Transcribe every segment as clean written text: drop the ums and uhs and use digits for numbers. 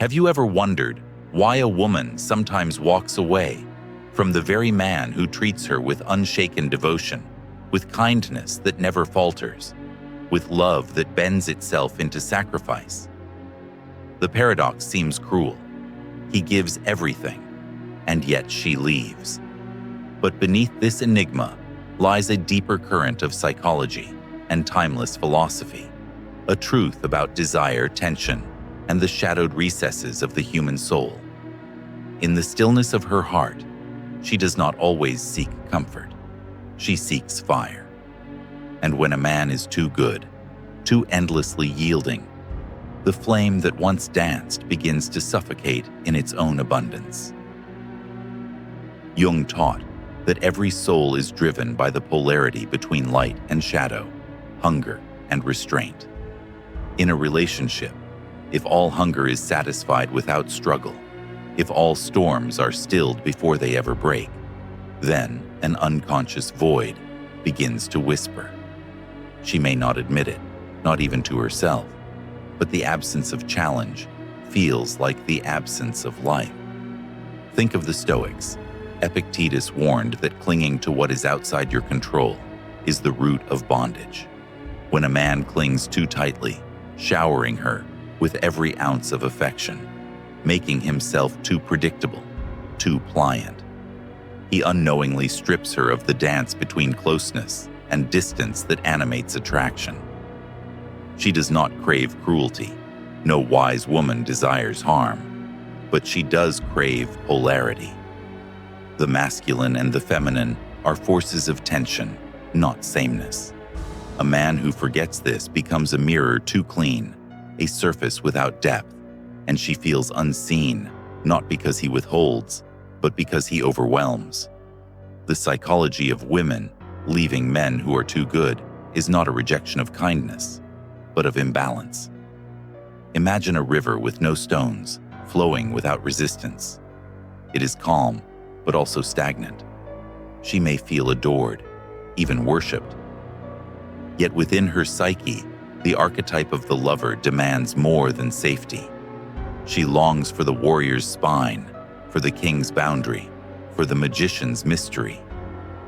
Have you ever wondered why a woman sometimes walks away from the very man who treats her with unshaken devotion, with kindness that never falters, with love that bends itself into sacrifice? The paradox seems cruel. He gives everything, and yet she leaves. But beneath this enigma lies a deeper current of psychology and timeless philosophy, a truth about desire, tension, and the shadowed recesses of the human soul. In the stillness of her heart, she does not always seek comfort. She seeks fire. And when a man is too good, too endlessly yielding, the flame that once danced begins to suffocate in its own abundance. Jung taught that every soul is driven by the polarity between light and shadow, hunger and restraint. In a relationship, if all hunger is satisfied without struggle, if all storms are stilled before they ever break, then an unconscious void begins to whisper. She may not admit it, not even to herself, but the absence of challenge feels like the absence of life. Think of the Stoics. Epictetus warned that clinging to what is outside your control is the root of bondage. When a man clings too tightly, showering her with every ounce of affection, making himself too predictable, too pliant, he unknowingly strips her of the dance between closeness and distance that animates attraction. She does not crave cruelty. No wise woman desires harm, but she does crave polarity. The masculine and the feminine are forces of tension, not sameness. A man who forgets this becomes a mirror too clean, a surface without depth, and she feels unseen, not because he withholds, but because he overwhelms. The psychology of women leaving men who are too good is not a rejection of kindness, but of imbalance. Imagine a river with no stones, flowing without resistance. It is calm, but also stagnant. She may feel adored, even worshipped. Yet within her psyche, the archetype of the lover demands more than safety. She longs for the warrior's spine, for the king's boundary, for the magician's mystery.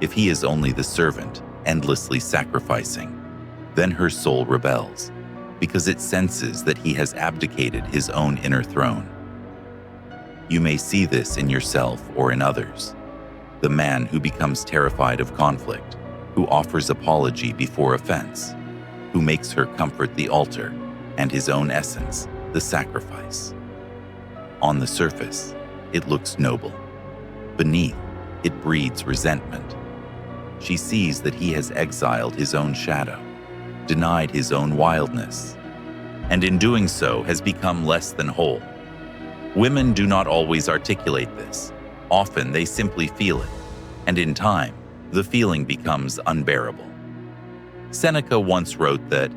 If he is only the servant, endlessly sacrificing, then her soul rebels, because it senses that he has abdicated his own inner throne. You may see this in yourself or in others. The man who becomes terrified of conflict, who offers apology before offense, who makes her comfort the altar and his own essence, the sacrifice. On the surface, it looks noble. Beneath, it breeds resentment. She sees that he has exiled his own shadow, denied his own wildness, and in doing so has become less than whole. Women do not always articulate this. Often they simply feel it, and in time, the feeling becomes unbearable. Seneca once wrote that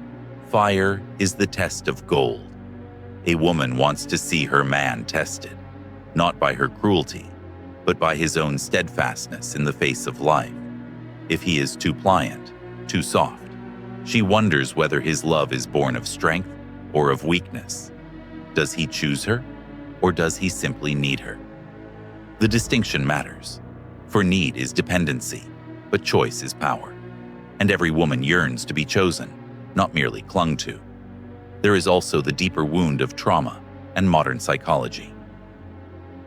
fire is the test of gold. A woman wants to see her man tested, not by her cruelty, but by his own steadfastness in the face of life. If he is too pliant, too soft, she wonders whether his love is born of strength or of weakness. Does he choose her, or does he simply need her? The distinction matters, for need is dependency, but choice is power. And every woman yearns to be chosen, not merely clung to. There is also the deeper wound of trauma and modern psychology.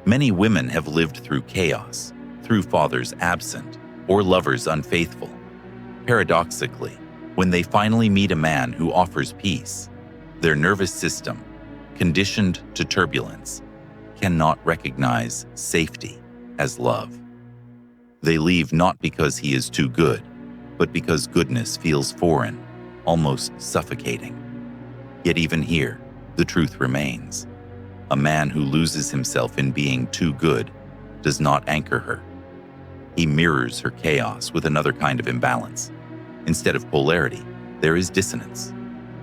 Many women have lived through chaos, through fathers absent or lovers unfaithful. Paradoxically, when they finally meet a man who offers peace, their nervous system, conditioned to turbulence, cannot recognize safety as love. They leave not because he is too good, but because goodness feels foreign, almost suffocating. Yet even here, the truth remains. A man who loses himself in being too good does not anchor her. He mirrors her chaos with another kind of imbalance. Instead of polarity, there is dissonance.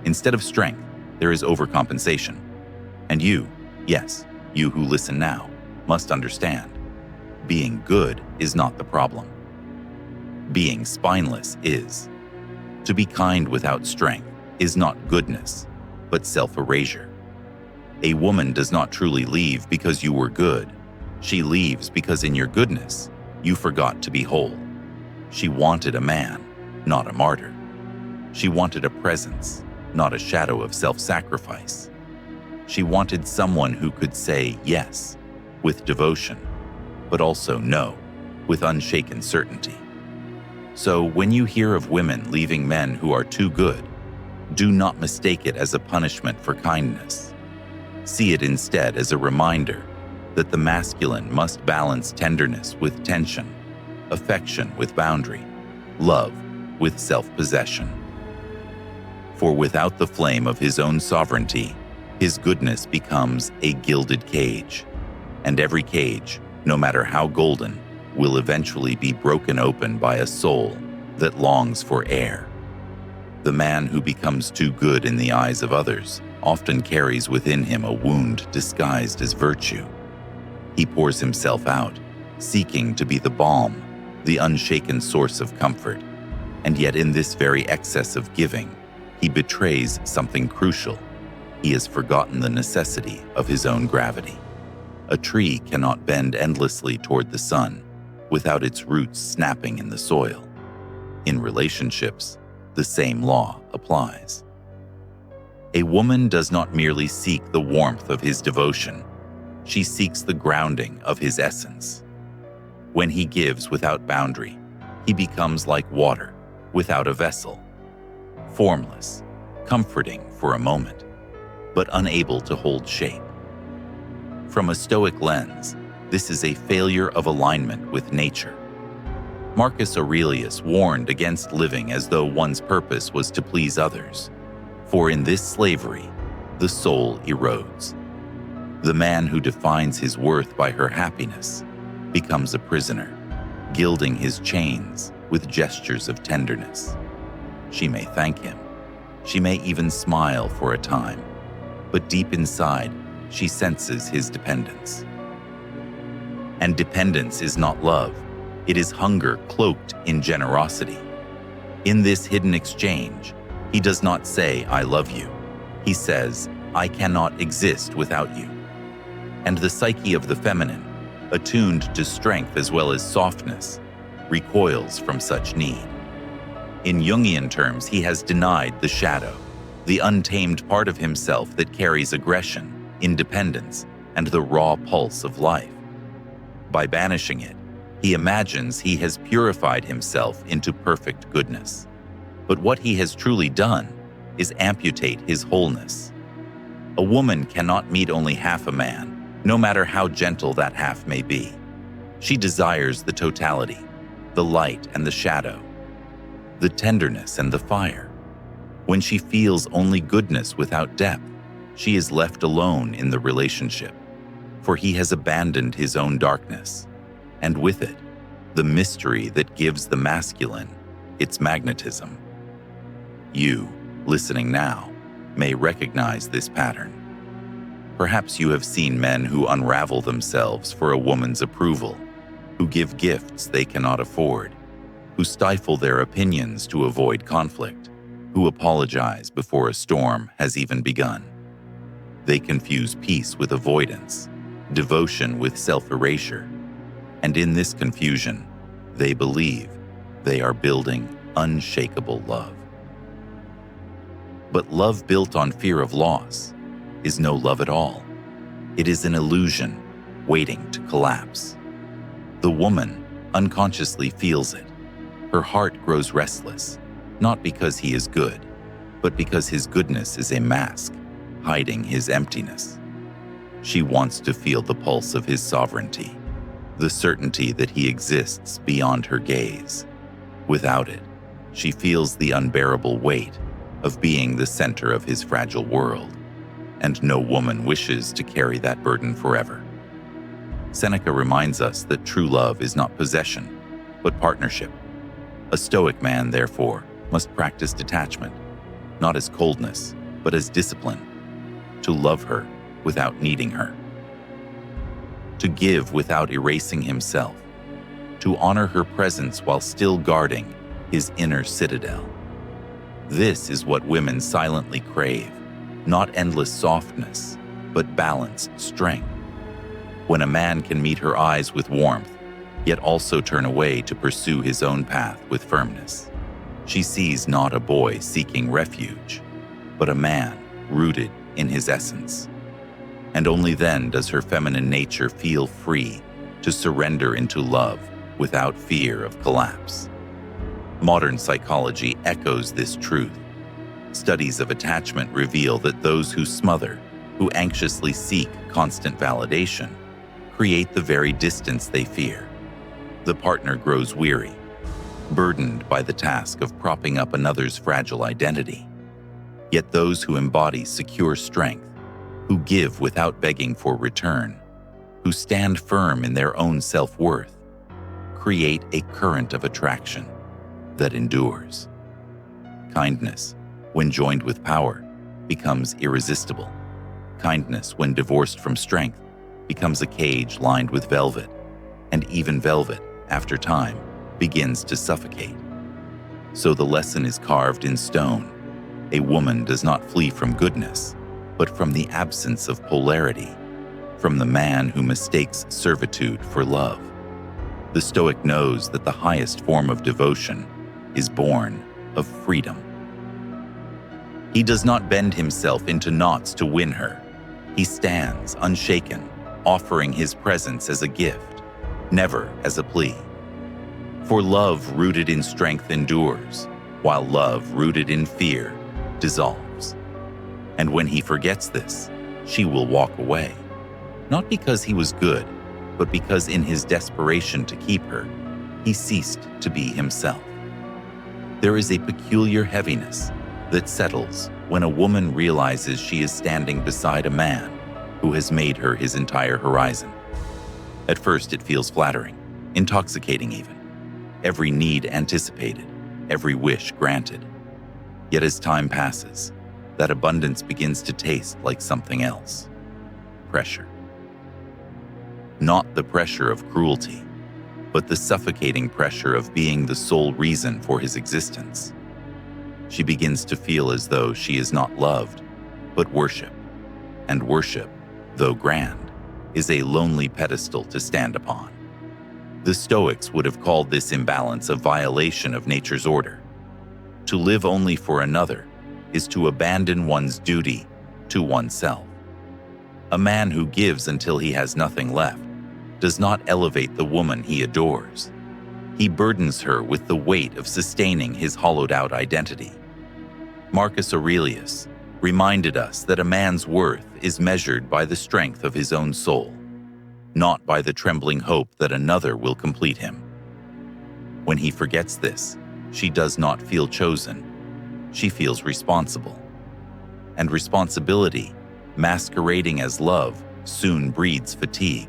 Instead of strength, there is overcompensation. And you, yes, you who listen now, must understand. Being good is not the problem. Being spineless is. To be kind without strength is not goodness, but self-erasure. A woman does not truly leave because you were good. She leaves because in your goodness, you forgot to be whole. She wanted a man, not a martyr. She wanted a presence, not a shadow of self-sacrifice. She wanted someone who could say yes, with devotion, but also no, with unshaken certainty. So when you hear of women leaving men who are too good, do not mistake it as a punishment for kindness. See it instead as a reminder that the masculine must balance tenderness with tension, affection with boundary, love with self-possession. For without the flame of his own sovereignty, his goodness becomes a gilded cage, and every cage, no matter how golden, will eventually be broken open by a soul that longs for air. The man who becomes too good in the eyes of others often carries within him a wound disguised as virtue. He pours himself out, seeking to be the balm, the unshaken source of comfort, and yet in this very excess of giving, he betrays something crucial. He has forgotten the necessity of his own gravity. A tree cannot bend endlessly toward the sun without its roots snapping in the soil. In relationships, the same law applies. A woman does not merely seek the warmth of his devotion, she seeks the grounding of his essence. When he gives without boundary, he becomes like water without a vessel, formless, comforting for a moment, but unable to hold shape. From a Stoic lens, this is a failure of alignment with nature. Marcus Aurelius warned against living as though one's purpose was to please others, for in this slavery, the soul erodes. The man who defines his worth by her happiness becomes a prisoner, gilding his chains with gestures of tenderness. She may thank him. She may even smile for a time, but deep inside, she senses his dependence. And dependence is not love. It is hunger cloaked in generosity. In this hidden exchange, he does not say, "I love you." He says, "I cannot exist without you." And the psyche of the feminine, attuned to strength as well as softness, recoils from such need. In Jungian terms, he has denied the shadow, the untamed part of himself that carries aggression, independence, and the raw pulse of life. By banishing it, he imagines he has purified himself into perfect goodness. But what he has truly done is amputate his wholeness. A woman cannot meet only half a man, no matter how gentle that half may be. She desires the totality, the light and the shadow, the tenderness and the fire. When she feels only goodness without depth, she is left alone in the relationship, for he has abandoned his own darkness, and with it, the mystery that gives the masculine its magnetism. You, listening now, may recognize this pattern. Perhaps you have seen men who unravel themselves for a woman's approval, who give gifts they cannot afford, who stifle their opinions to avoid conflict, who apologize before a storm has even begun. They confuse peace with avoidance, devotion with self-erasure, and in this confusion, they believe they are building unshakable love. But love built on fear of loss is no love at all. It is an illusion waiting to collapse. The woman unconsciously feels it. Her heart grows restless, not because he is good, but because his goodness is a mask, hiding his emptiness. She wants to feel the pulse of his sovereignty, the certainty that he exists beyond her gaze. Without it, she feels the unbearable weight of being the center of his fragile world, and no woman wishes to carry that burden forever. Seneca reminds us that true love is not possession, but partnership. A Stoic man, therefore, must practice detachment, not as coldness, but as discipline, to love her without needing her, to give without erasing himself, to honor her presence while still guarding his inner citadel. This is what women silently crave, not endless softness, but balanced strength. When a man can meet her eyes with warmth, yet also turn away to pursue his own path with firmness, she sees not a boy seeking refuge, but a man rooted in his essence. And only then does her feminine nature feel free to surrender into love without fear of collapse. Modern psychology echoes this truth. Studies of attachment reveal that those who smother, who anxiously seek constant validation, create the very distance they fear. The partner grows weary, burdened by the task of propping up another's fragile identity. Yet those who embody secure strength, who give without begging for return, who stand firm in their own self-worth, create a current of attraction that endures. Kindness, when joined with power, becomes irresistible. Kindness, when divorced from strength, becomes a cage lined with velvet, and even velvet, after time, begins to suffocate. So the lesson is carved in stone. A woman does not flee from goodness, but from the absence of polarity, from the man who mistakes servitude for love. The Stoic knows that the highest form of devotion is born of freedom. He does not bend himself into knots to win her. He stands unshaken, offering his presence as a gift, never as a plea. For love rooted in strength endures, while love rooted in fear dissolves. And when he forgets this, she will walk away, not because he was good, but because in his desperation to keep her, he ceased to be himself. There is a peculiar heaviness that settles when a woman realizes she is standing beside a man who has made her his entire horizon. At first, it feels flattering, intoxicating even. Every need anticipated, every wish granted. Yet as time passes, that abundance begins to taste like something else. Pressure. Not the pressure of cruelty, but the suffocating pressure of being the sole reason for his existence. She begins to feel as though she is not loved, but worship. And worship, though grand, is a lonely pedestal to stand upon. The Stoics would have called this imbalance a violation of nature's order. To live only for another is to abandon one's duty to oneself. A man who gives until he has nothing left does not elevate the woman he adores. He burdens her with the weight of sustaining his hollowed-out identity. Marcus Aurelius reminded us that a man's worth is measured by the strength of his own soul, not by the trembling hope that another will complete him. When he forgets this, she does not feel chosen. She feels responsible. And responsibility, masquerading as love, soon breeds fatigue.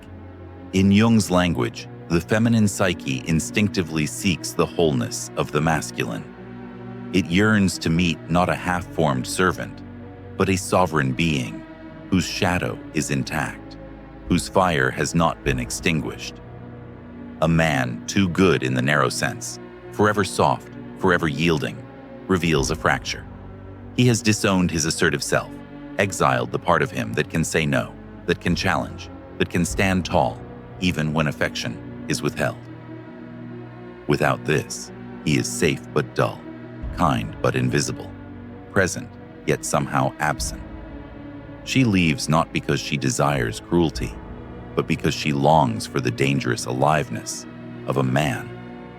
In Jung's language, the feminine psyche instinctively seeks the wholeness of the masculine. It yearns to meet not a half-formed servant, but a sovereign being whose shadow is intact, whose fire has not been extinguished. A man too good in the narrow sense, forever soft, forever yielding, reveals a fracture. He has disowned his assertive self, exiled the part of him that can say no, that can challenge, that can stand tall, even when affection is withheld. Without this, he is safe but dull, kind but invisible, present yet somehow absent. She leaves not because she desires cruelty, but because she longs for the dangerous aliveness of a man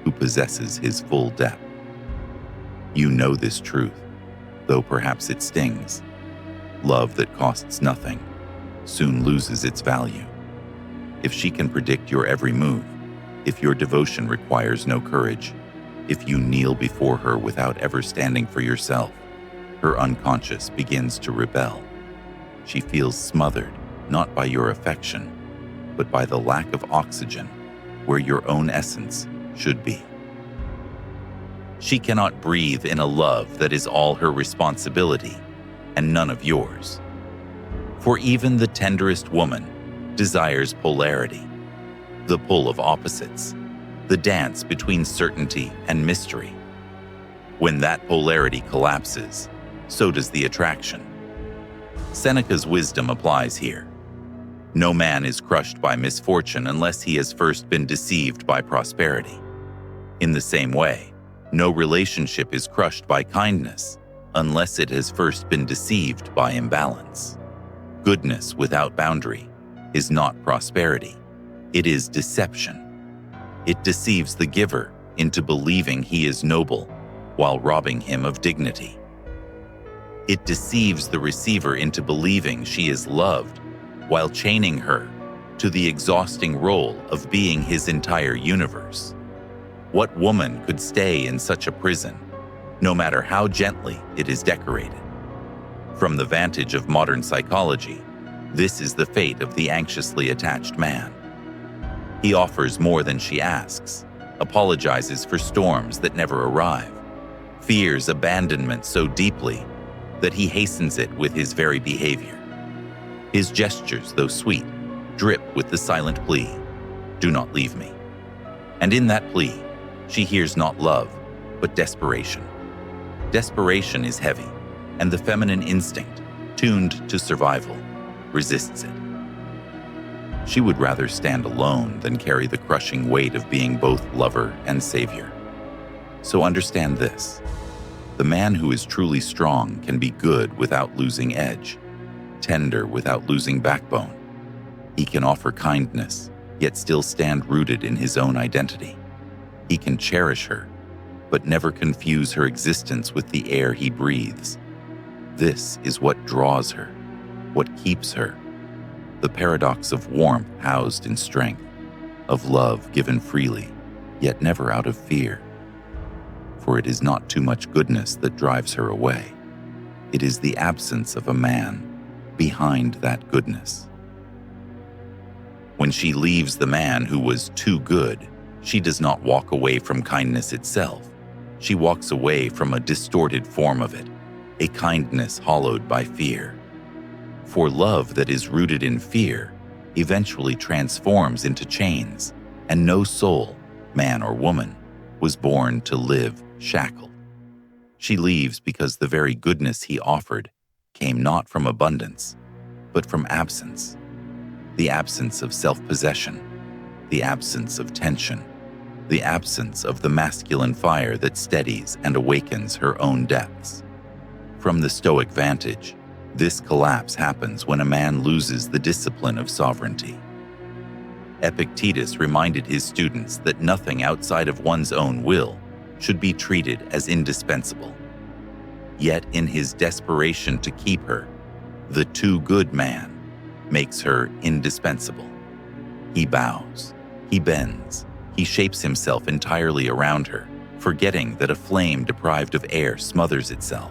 who possesses his full depth. You know this truth, though perhaps it stings. Love that costs nothing soon loses its value. If she can predict your every move, if your devotion requires no courage, if you kneel before her without ever standing for yourself, her unconscious begins to rebel. She feels smothered, not by your affection, but by the lack of oxygen where your own essence should be. She cannot breathe in a love that is all her responsibility and none of yours. For even the tenderest woman desires polarity, the pull of opposites, the dance between certainty and mystery. When that polarity collapses, so does the attraction. Seneca's wisdom applies here. No man is crushed by misfortune unless he has first been deceived by prosperity. In the same way, no relationship is crushed by kindness unless it has first been deceived by imbalance. Goodness without boundary is not prosperity. It is deception. It deceives the giver into believing he is noble while robbing him of dignity. It deceives the receiver into believing she is loved while chaining her to the exhausting role of being his entire universe. What woman could stay in such a prison, no matter how gently it is decorated? From the vantage of modern psychology, this is the fate of the anxiously attached man. He offers more than she asks, apologizes for storms that never arrive, fears abandonment so deeply that he hastens it with his very behavior. His gestures, though sweet, drip with the silent plea, "Do not leave me." And in that plea, she hears not love, but desperation. Desperation is heavy, and the feminine instinct, tuned to survival, resists it. She would rather stand alone than carry the crushing weight of being both lover and savior. So understand this: the man who is truly strong can be good without losing edge, tender without losing backbone. He can offer kindness, yet still stand rooted in his own identity. He can cherish her, but never confuse her existence with the air he breathes. This is what draws her, what keeps her. The paradox of warmth housed in strength, of love given freely, yet never out of fear. For it is not too much goodness that drives her away. It is the absence of a man behind that goodness. When she leaves the man who was too good, she does not walk away from kindness itself. She walks away from a distorted form of it, a kindness hollowed by fear. For love that is rooted in fear eventually transforms into chains, and no soul, man or woman, was born to live shackled. She leaves because the very goodness he offered came not from abundance, but from absence. The absence of self-possession, the absence of tension, the absence of the masculine fire that steadies and awakens her own depths. From the Stoic vantage, this collapse happens when a man loses the discipline of sovereignty. Epictetus reminded his students that nothing outside of one's own will should be treated as indispensable. Yet in his desperation to keep her, the too good man makes her indispensable. He bows, he bends, he shapes himself entirely around her, forgetting that a flame deprived of air smothers itself.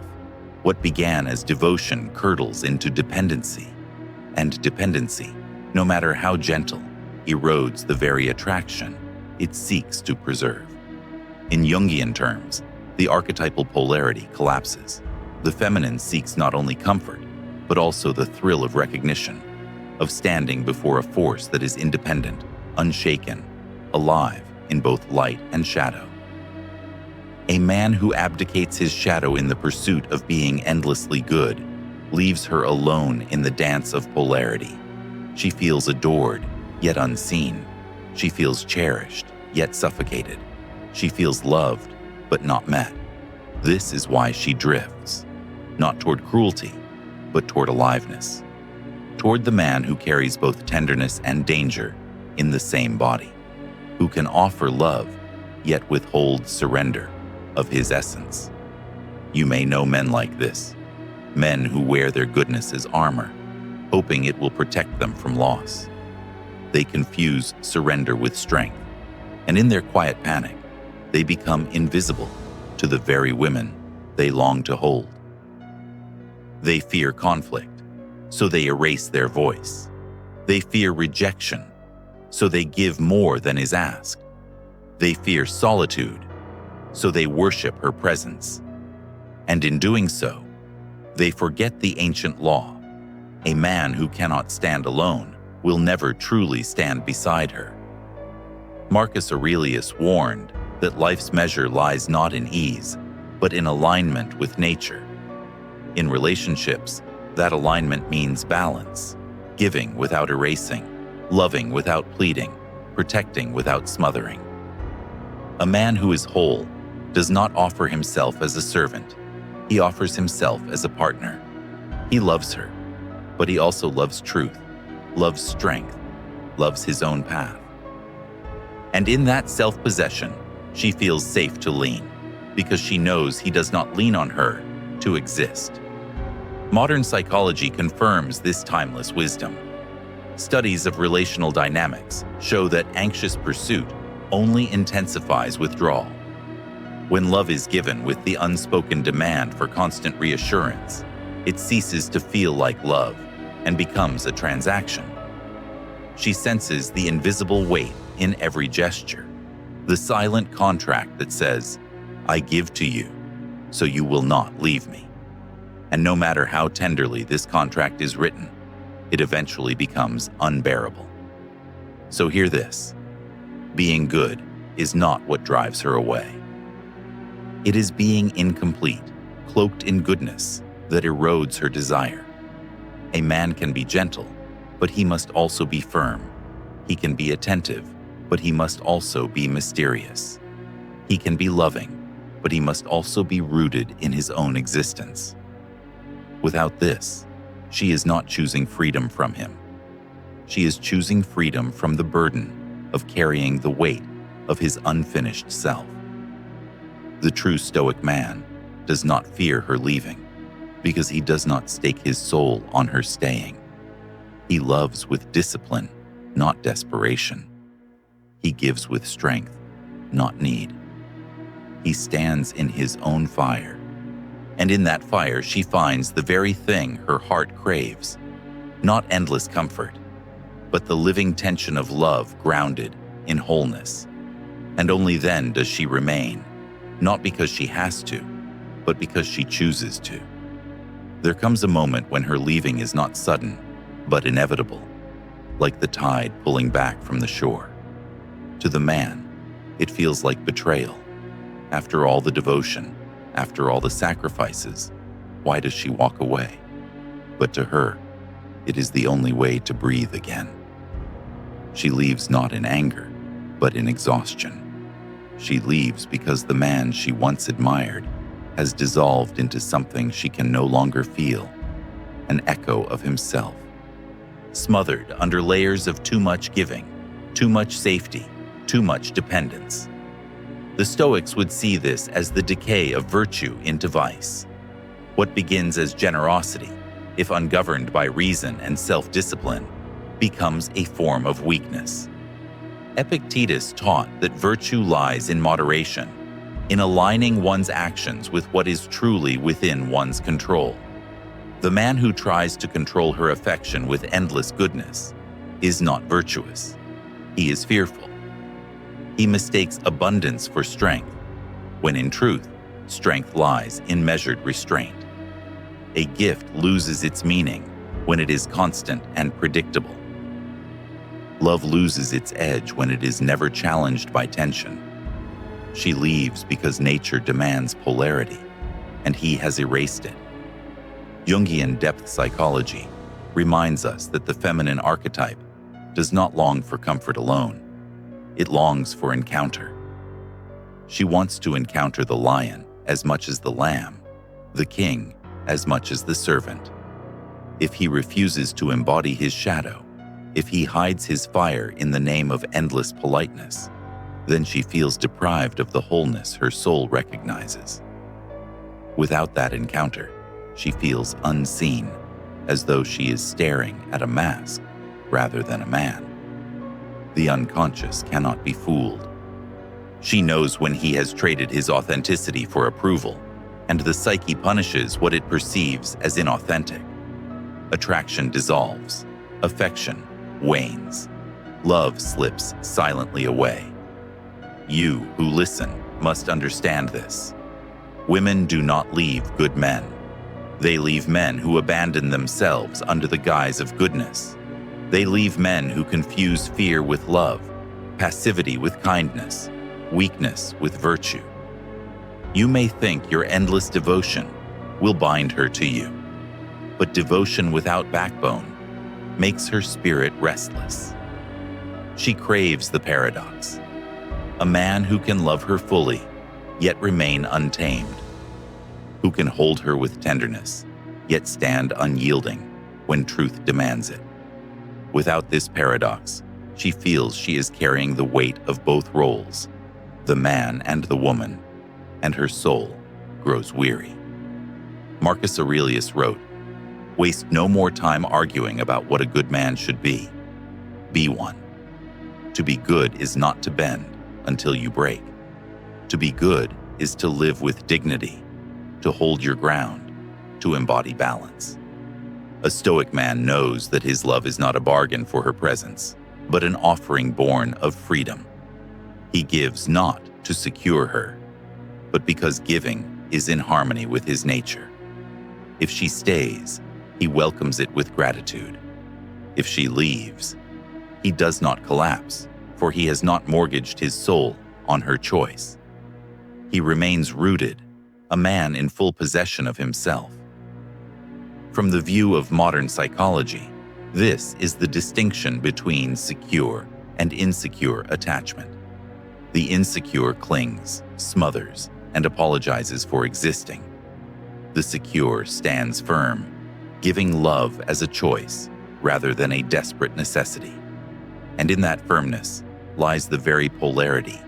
What began as devotion curdles into dependency, and dependency, no matter how gentle, erodes the very attraction it seeks to preserve. In Jungian terms, the archetypal polarity collapses. The feminine seeks not only comfort, but also the thrill of recognition, of standing before a force that is independent, unshaken, alive in both light and shadow. A man who abdicates his shadow in the pursuit of being endlessly good leaves her alone in the dance of polarity. She feels adored, yet unseen. She feels cherished, yet suffocated. She feels loved, but not met. This is why she drifts, not toward cruelty, but toward aliveness, toward the man who carries both tenderness and danger in the same body, who can offer love, yet withhold surrender of his essence. You may know men like this, men who wear their goodness as armor, hoping it will protect them from loss. They confuse surrender with strength, and in their quiet panic, they become invisible to the very women they long to hold. They fear conflict, so they erase their voice. They fear rejection, so they give more than is asked. They fear solitude, so they worship her presence. And in doing so, they forget the ancient law. A man who cannot stand alone will never truly stand beside her. Marcus Aurelius warned that life's measure lies not in ease, but in alignment with nature. In relationships, That alignment means balance, giving without erasing, loving without pleading, protecting without smothering. A man who is whole does not offer himself as a servant. He offers himself as a partner. He loves her, but he also loves truth, loves strength, loves his own path. And in that self-possession, she feels safe to lean, because she knows he does not lean on her to exist. Modern psychology confirms this timeless wisdom. Studies of relational dynamics show that anxious pursuit only intensifies withdrawal. When love is given with the unspoken demand for constant reassurance, it ceases to feel like love and becomes a transaction. She senses the invisible weight in every gesture, the silent contract that says, "I give to you, so you will not leave me." And no matter how tenderly this contract is written, it eventually becomes unbearable. So hear this: being good is not what drives her away. It is being incomplete, cloaked in goodness, that erodes her desire. A man can be gentle, but he must also be firm. He can be attentive, but he must also be mysterious. He can be loving, but he must also be rooted in his own existence. Without this, she is not choosing freedom from him. She is choosing freedom from the burden of carrying the weight of his unfinished self. The true Stoic man does not fear her leaving, because he does not stake his soul on her staying. He loves with discipline, not desperation. He gives with strength, not need. He stands in his own fire, and in that fire she finds the very thing her heart craves, not endless comfort, but the living tension of love grounded in wholeness. And only then does she remain, not because she has to, but because she chooses to. There comes a moment when her leaving is not sudden, but inevitable, like the tide pulling back from the shore. To the man, it feels like betrayal. After all the devotion, after all the sacrifices, why does she walk away? But to her, it is the only way to breathe again. She leaves not in anger, but in exhaustion. She leaves because the man she once admired has dissolved into something she can no longer feel, an echo of himself, smothered under layers of too much giving, too much safety, too much dependence. The Stoics would see this as the decay of virtue into vice. What begins as generosity, if ungoverned by reason and self-discipline, becomes a form of weakness. Epictetus taught that virtue lies in moderation, in aligning one's actions with what is truly within one's control. The man who tries to control her affection with endless goodness is not virtuous. He is fearful. He mistakes abundance for strength, when in truth, strength lies in measured restraint. A gift loses its meaning when it is constant and predictable. Love loses its edge when it is never challenged by tension. She leaves because nature demands polarity, and he has erased it. Jungian depth psychology reminds us that the feminine archetype does not long for comfort alone. It longs for encounter. She wants to encounter the lion as much as the lamb, the king as much as the servant. If he refuses to embody his shadow, if he hides his fire in the name of endless politeness, then she feels deprived of the wholeness her soul recognizes. Without that encounter, she feels unseen, as though she is staring at a mask rather than a man. The unconscious cannot be fooled. She knows when he has traded his authenticity for approval, and the psyche punishes what it perceives as inauthentic. Attraction dissolves, affection wanes, love slips silently away. You who listen must understand this. Women do not leave good men. They leave men who abandon themselves under the guise of goodness. They leave men who confuse fear with love, passivity with kindness, weakness with virtue. You may think your endless devotion will bind her to you, but devotion without backbone makes her spirit restless. She craves the paradox, a man who can love her fully, yet remain untamed, who can hold her with tenderness, yet stand unyielding when truth demands it. Without this paradox, she feels she is carrying the weight of both roles, the man and the woman, and her soul grows weary. Marcus Aurelius wrote, "Waste no more time arguing about what a good man should be. Be one. To be good is not to bend until you break. To be good is to live with dignity, to hold your ground, to embody balance." A Stoic man knows that his love is not a bargain for her presence, but an offering born of freedom. He gives not to secure her, but because giving is in harmony with his nature. If she stays, he welcomes it with gratitude. If she leaves, he does not collapse, for he has not mortgaged his soul on her choice. He remains rooted, a man in full possession of himself. From the view of modern psychology, this is the distinction between secure and insecure attachment. The insecure clings, smothers, and apologizes for existing. The secure stands firm, giving love as a choice rather than a desperate necessity. And in that firmness lies the very polarity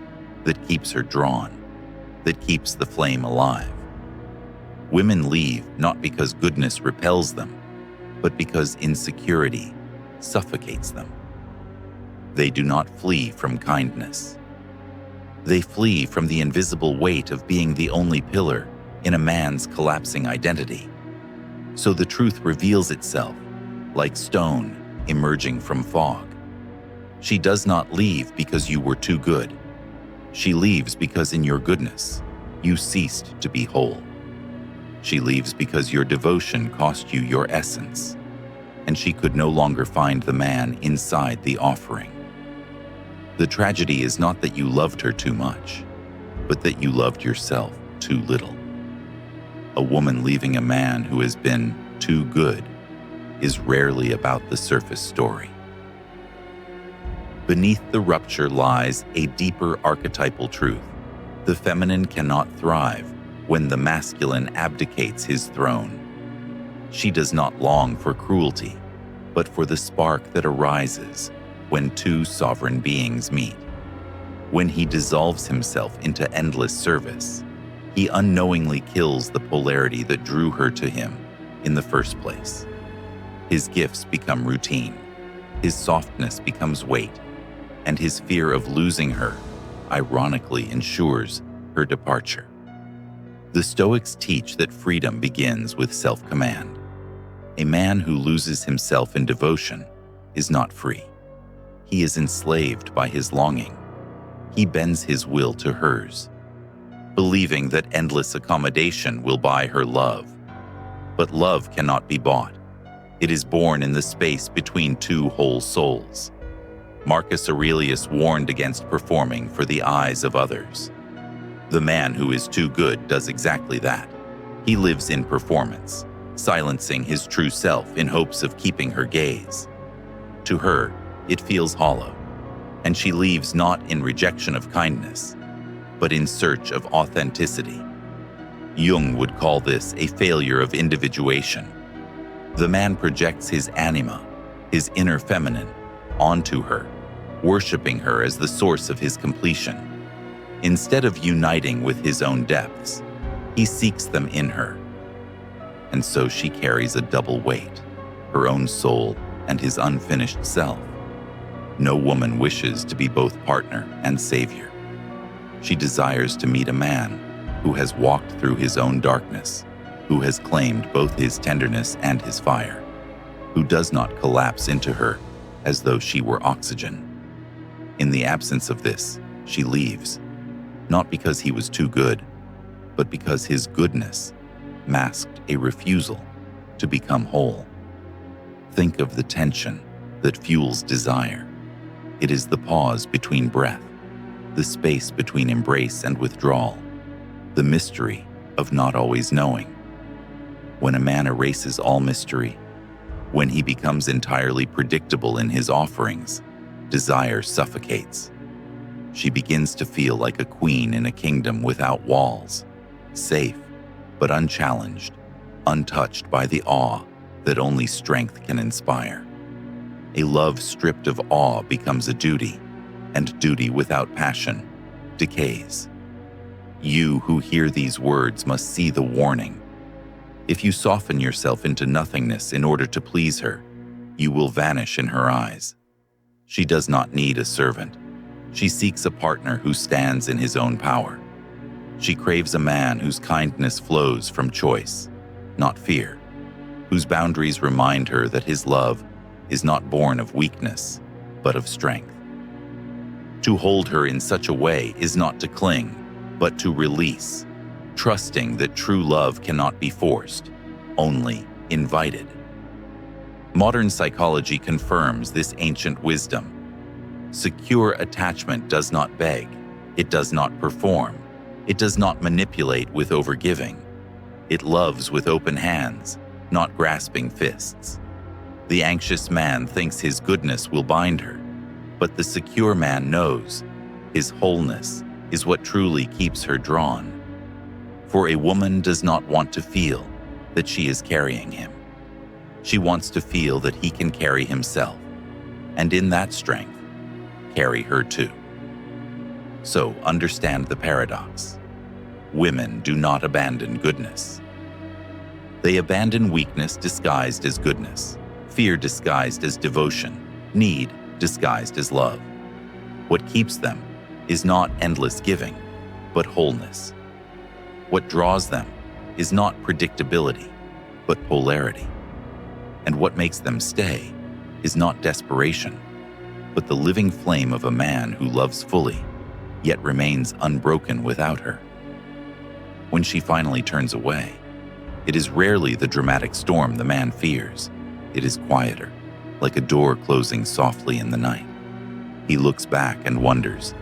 that keeps her drawn, that keeps the flame alive. Women leave not because goodness repels them, but because insecurity suffocates them. They do not flee from kindness. They flee from the invisible weight of being the only pillar in a man's collapsing identity. So the truth reveals itself, like stone emerging from fog. She does not leave because you were too good. She leaves because in your goodness, you ceased to be whole. She leaves because your devotion cost you your essence, and she could no longer find the man inside the offering. The tragedy is not that you loved her too much, but that you loved yourself too little. A woman leaving a man who has been too good is rarely about the surface story. Beneath the rupture lies a deeper archetypal truth. The feminine cannot thrive when the masculine abdicates his throne. She does not long for cruelty, but for the spark that arises when two sovereign beings meet. When he dissolves himself into endless service, he unknowingly kills the polarity that drew her to him in the first place. His gifts become routine, his softness becomes weight, and his fear of losing her ironically ensures her departure. The Stoics teach that freedom begins with self-command. A man who loses himself in devotion is not free. He is enslaved by his longing. He bends his will to hers, believing that endless accommodation will buy her love. But love cannot be bought. It is born in the space between two whole souls. Marcus Aurelius warned against performing for the eyes of others. The man who is too good does exactly that. He lives in performance, silencing his true self in hopes of keeping her gaze. To her, it feels hollow, and she leaves not in rejection of kindness, but in search of authenticity. Jung would call this a failure of individuation. The man projects his anima, his inner feminine, onto her, worshiping her as the source of his completion. Instead of uniting with his own depths, he seeks them in her. And so she carries a double weight, her own soul and his unfinished self. No woman wishes to be both partner and savior. She desires to meet a man who has walked through his own darkness, who has claimed both his tenderness and his fire, who does not collapse into her as though she were oxygen. In the absence of this, she leaves, not because he was too good, but because his goodness masked a refusal to become whole. Think of the tension that fuels desire. It is the pause between breath, the space between embrace and withdrawal, the mystery of not always knowing. When a man erases all mystery, when he becomes entirely predictable in his offerings, desire suffocates. She begins to feel like a queen in a kingdom without walls, safe but unchallenged, untouched by the awe that only strength can inspire. A love stripped of awe becomes a duty, and duty without passion decays. You who hear these words must see the warning. If you soften yourself into nothingness in order to please her, you will vanish in her eyes. She does not need a servant. She seeks a partner who stands in his own power. She craves a man whose kindness flows from choice, not fear, whose boundaries remind her that his love is not born of weakness, but of strength. To hold her in such a way is not to cling, but to release, trusting that true love cannot be forced, only invited. Modern psychology confirms this ancient wisdom. Secure attachment does not beg, it does not perform, it does not manipulate with overgiving. It loves with open hands, not grasping fists. The anxious man thinks his goodness will bind her, but the secure man knows his wholeness is what truly keeps her drawn. For a woman does not want to feel that she is carrying him. She wants to feel that he can carry himself, and in that strength, carry her too. So understand the paradox. Women do not abandon goodness. They abandon weakness disguised as goodness, fear disguised as devotion, need disguised as love. What keeps them is not endless giving, but wholeness. What draws them is not predictability, but polarity. And what makes them stay is not desperation, but the living flame of a man who loves fully, yet remains unbroken without her. When she finally turns away, it is rarely the dramatic storm the man fears. It is quieter, like a door closing softly in the night. He looks back and wonders,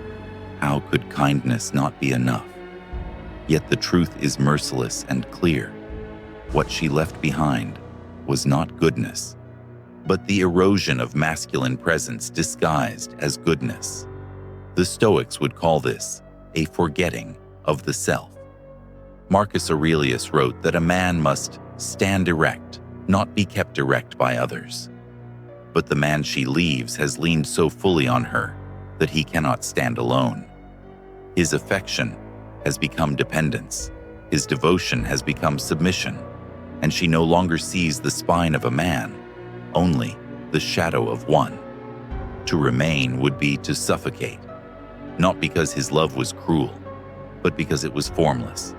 how could kindness not be enough? Yet the truth is merciless and clear. What she left behind was not goodness, but the erosion of masculine presence disguised as goodness. The Stoics would call this a forgetting of the self. Marcus Aurelius wrote that a man must stand erect, not be kept erect by others. But the man she leaves has leaned so fully on her that he cannot stand alone. His affection has become dependence, his devotion has become submission, and she no longer sees the spine of a man, only the shadow of one. To remain would be to suffocate, not because his love was cruel, but because it was formless.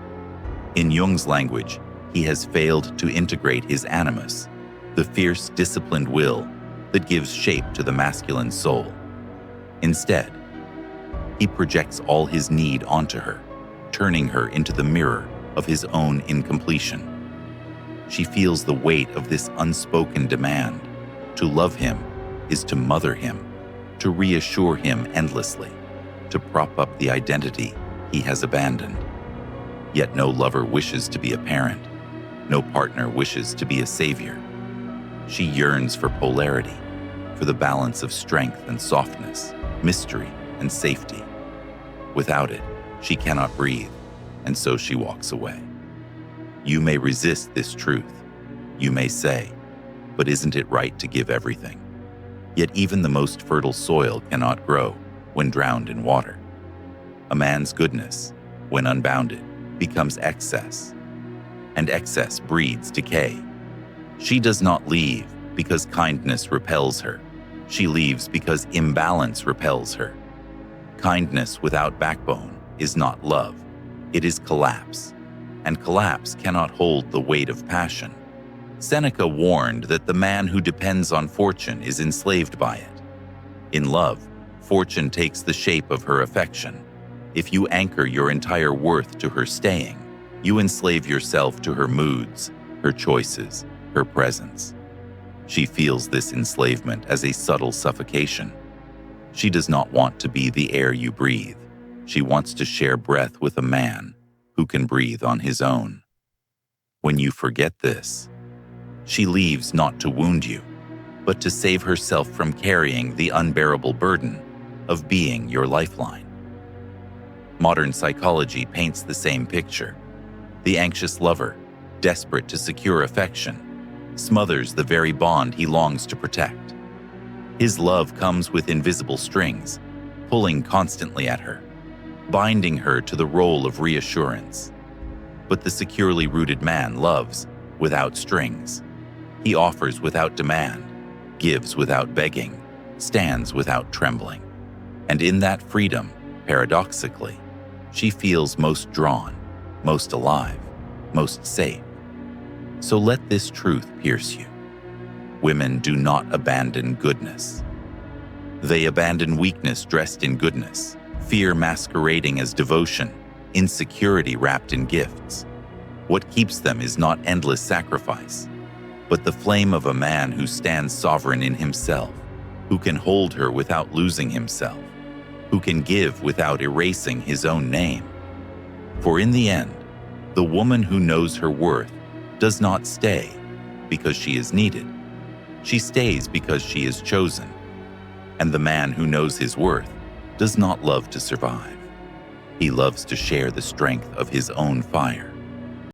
In Jung's language, he has failed to integrate his animus, the fierce, disciplined will that gives shape to the masculine soul. Instead, he projects all his need onto her, turning her into the mirror of his own incompletion. She feels the weight of this unspoken demand. To love him is to mother him, to reassure him endlessly, to prop up the identity he has abandoned. Yet no lover wishes to be a parent. No partner wishes to be a savior. She yearns for polarity, for the balance of strength and softness, mystery and safety. Without it, she cannot breathe, and so she walks away. You may resist this truth. You may say, but isn't it right to give everything? Yet even the most fertile soil cannot grow when drowned in water. A man's goodness, when unbounded, becomes excess, and excess breeds decay. She does not leave because kindness repels her. She leaves because imbalance repels her. Kindness without backbone is not love. It is collapse, and collapse cannot hold the weight of passion. Seneca warned that the man who depends on fortune is enslaved by it. In love, fortune takes the shape of her affection. If you anchor your entire worth to her staying, you enslave yourself to her moods, her choices, her presence. She feels this enslavement as a subtle suffocation. She does not want to be the air you breathe. She wants to share breath with a man who can breathe on his own. When you forget this, she leaves not to wound you, but to save herself from carrying the unbearable burden of being your lifeline. Modern psychology paints the same picture. The anxious lover, desperate to secure affection, smothers the very bond he longs to protect. His love comes with invisible strings, pulling constantly at her, binding her to the role of reassurance. But the securely rooted man loves without strings. He offers without demand, gives without begging, stands without trembling. And in that freedom, paradoxically, she feels most drawn, most alive, most safe. So let this truth pierce you. Women do not abandon goodness. They abandon weakness dressed in goodness, fear masquerading as devotion, insecurity wrapped in gifts. What keeps them is not endless sacrifice, but the flame of a man who stands sovereign in himself, who can hold her without losing himself, who can give without erasing his own name. For in the end, the woman who knows her worth does not stay because she is needed. She stays because she is chosen. And the man who knows his worth does not love to survive. He loves to share the strength of his own fire.